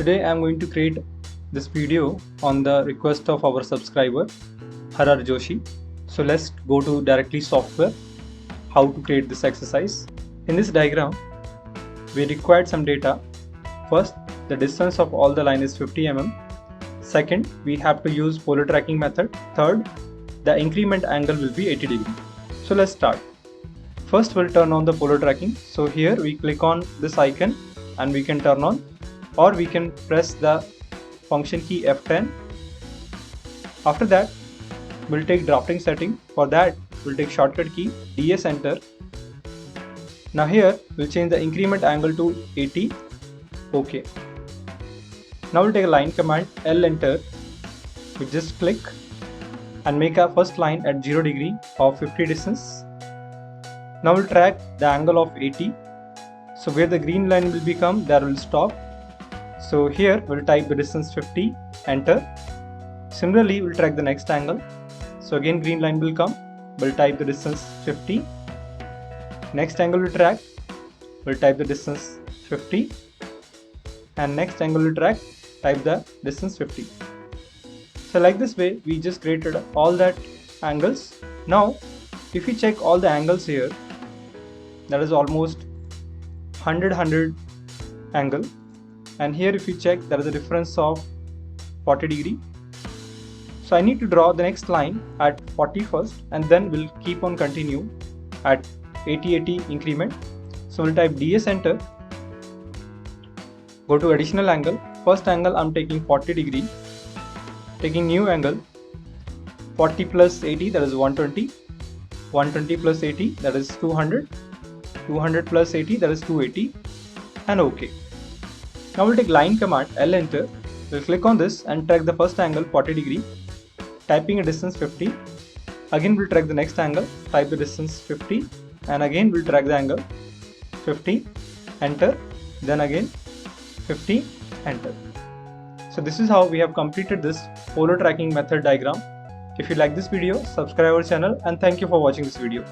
Today I am going to create this video on the request of our subscriber Harar Joshi. So let's go to directly software, how to create this exercise. In this diagram we required some data. First, the distance of all the line is 50 mm. Second, we have to use polar tracking method. Third, the increment angle will be 80 degree. So let's start. First we'll turn on the polar tracking. So here we click on this icon and we can turn on, or we can press the function key F10. After that we'll take drafting setting. For that we'll take shortcut key DS enter. Now here we'll change the increment angle to 80. OK. Now we'll take a line command L enter. We just click and make our first line at 0 degree of 50 distance. Now we'll track the angle of 80. So where the green line will become, there will stop. So here we'll type the distance 50, enter. Similarly we'll track the next angle. So again green line will come, we'll type the distance 50. Next angle will track, we'll type the distance 50. And next angle will track, type the distance 50. So like this way we just created all that angles. Now if we check all the angles here, that is almost 100 angle, and here if you check there is a difference of 40 degree. So I need to draw the next line at 40 first, and then we'll keep on continue at 80 increment. So we'll type DS enter, go to additional angle. First angle I'm taking 40 degree, taking new angle 40 plus 80, that is 120, 120 plus 80, that is 200, 200 plus 80, that is 280, and OK. Now we'll take line command L enter. We'll click on this and track the first angle 40 degree, typing a distance 50. Again we'll track the next angle, type the distance 50, and again we'll track the angle 50, enter, then again 50, enter. So this is how we have completed this polar tracking method diagram. If you like this video, subscribe our channel, and thank you for watching this video.